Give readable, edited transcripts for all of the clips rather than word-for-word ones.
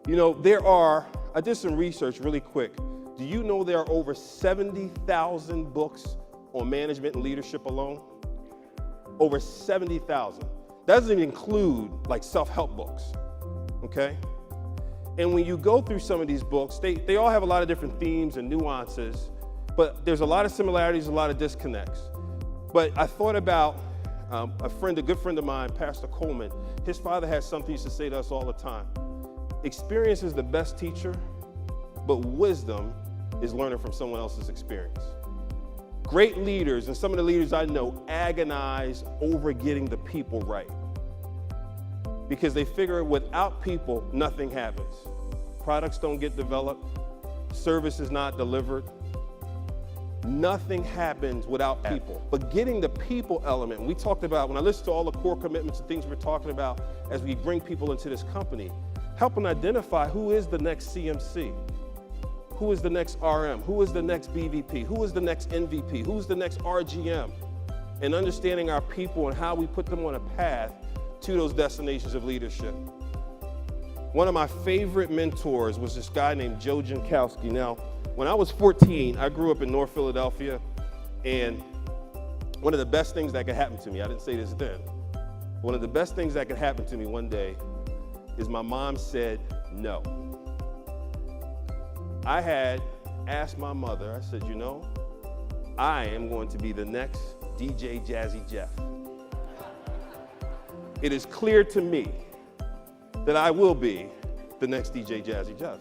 You know, I did some research really quick. Do you know there are over 70,000 books on management and leadership alone? Over 70,000. That doesn't even include like self-help books, okay? And when you go through some of these books, they all have a lot of different themes and nuances, but there's a lot of similarities, a lot of disconnects. But I thought about a good friend of mine, Pastor Coleman. His father had something he used to say to us all the time. Experience is the best teacher, but wisdom is learning from someone else's experience. Great leaders, and some of the leaders I know, agonize over getting the people right. Because they figure without people, nothing happens. Products don't get developed, service is not delivered. Nothing happens without people. But getting the people element, we talked about, when I listened to all the core commitments and things we're talking about as we bring people into this company, helping identify who is the next CMC, who is the next RM, who is the next BVP, who is the next MVP, who's the next RGM, and understanding our people and how we put them on a path to those destinations of leadership. One of my favorite mentors was this guy named Joe Jankowski. Now, when I was 14, I grew up in North Philadelphia, and one of the best things that could happen to me, I didn't say this then, one of the best things that could happen to me one day is my mom said no. I had asked my mother, I said, you know, I am going to be the next DJ Jazzy Jeff. It is clear to me that I will be the next DJ Jazzy Jeff.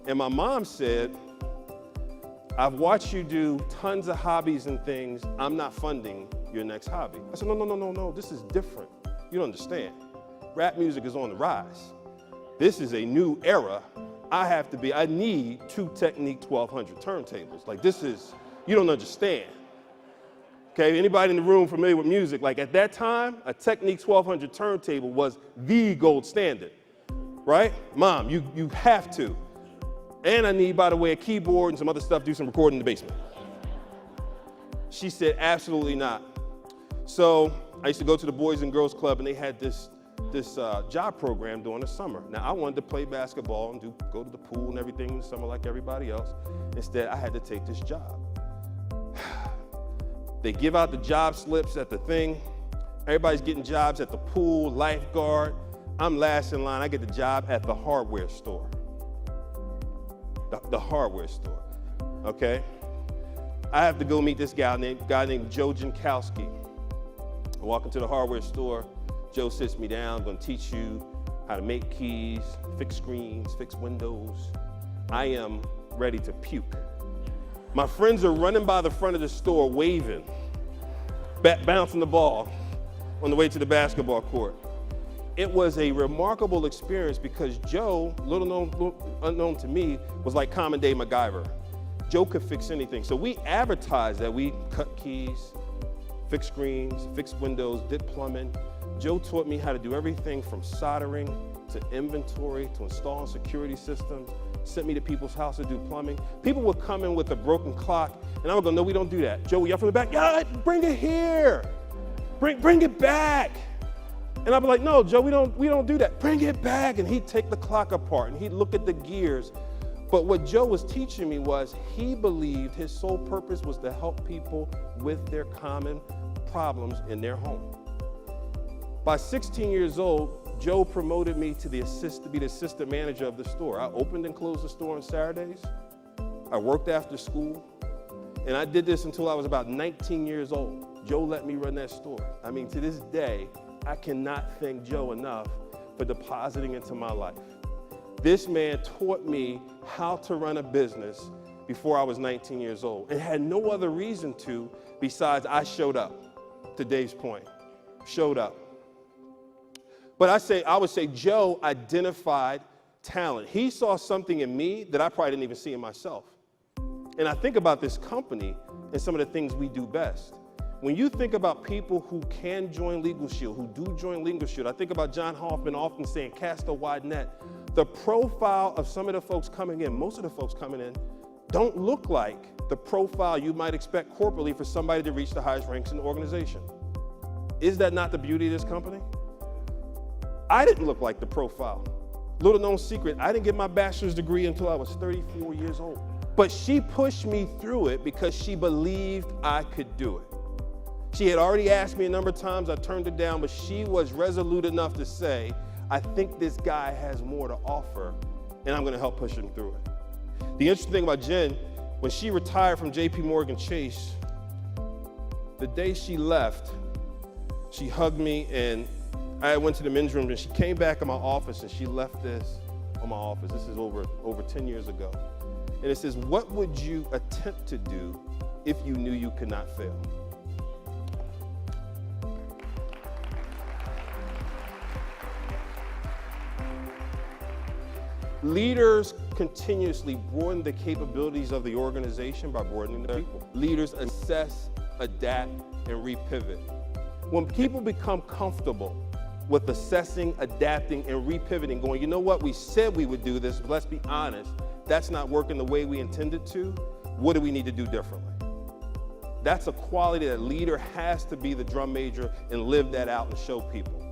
And my mom said, I've watched you do tons of hobbies and things. I'm not funding your next hobby. I said, no, this is different. You don't understand. Rap music is on the rise. This is a new era. I need 2 Technique 1200 turntables. Like you don't understand. Okay, anybody in the room familiar with music, like at that time, a Technique 1200 turntable was the gold standard, right? Mom, you have to. And I need, by the way, a keyboard and some other stuff, do some recording in the basement. She said, absolutely not. So I used to go to the Boys and Girls Club, and they had this job program during the summer. Now, I wanted to play basketball and go to the pool and everything in the summer like everybody else. Instead, I had to take this job. They give out the job slips at the thing. Everybody's getting jobs at the pool, lifeguard. I'm last in line. I get the job at the hardware store. The hardware store, okay? I have to go meet this guy named Joe Jankowski. I walk into the hardware store. Joe sits me down, gonna teach you how to make keys, fix screens, fix windows. I am ready to puke. My friends are running by the front of the store waving, bouncing the ball on the way to the basketball court. It was a remarkable experience because Joe, unknown to me, was like common day MacGyver. Joe could fix anything. So we advertised that we cut keys, fix screens, fix windows, did plumbing. Joe taught me how to do everything from soldering to inventory to installing security systems, sent me to people's house to do plumbing. People would come in with a broken clock, and I would go, no, we don't do that. Joe would yell from the back, yeah, bring it here. Bring it back. And I'd be like, no, Joe, we don't do that. Bring it back. And he'd take the clock apart and he'd look at the gears. But what Joe was teaching me was he believed his sole purpose was to help people with their common problems in their home. By 16 years old, Joe promoted me to be the assistant manager of the store. I opened and closed the store on Saturdays. I worked after school. And I did this until I was about 19 years old. Joe let me run that store. I mean, to this day, I cannot thank Joe enough for depositing into my life. This man taught me how to run a business before I was 19 years old and had no other reason to besides I showed up, to Dave's point, showed up. But I would say Joe identified talent. He saw something in me that I probably didn't even see in myself. And I think about this company and some of the things we do best. When you think about people who can join Legal Shield, who do join Legal Shield, I think about John Hoffman often saying, cast a wide net. The profile of some of the folks coming in, most of the folks coming in, don't look like the profile you might expect corporately for somebody to reach the highest ranks in the organization. Is that not the beauty of this company? I didn't look like the profile. Little known secret, I didn't get my bachelor's degree until I was 34 years old. But she pushed me through it because she believed I could do it. She had already asked me a number of times, I turned it down, but she was resolute enough to say, I think this guy has more to offer, and I'm gonna help push him through it. The interesting thing about Jen, when she retired from JP Morgan Chase, the day she left, she hugged me, and I went to the men's room, and she came back in my office, and she left this on my office. This is over 10 years ago. And it says, what would you attempt to do if you knew you could not fail? Leaders continuously broaden the capabilities of the organization by broadening the people. Leaders assess, adapt, and repivot. When people become comfortable with assessing, adapting, and repivoting, going, you know what, we said we would do this, but let's be honest, that's not working the way we intended to. What do we need to do differently? That's a quality that a leader has to be the drum major and live that out and show people.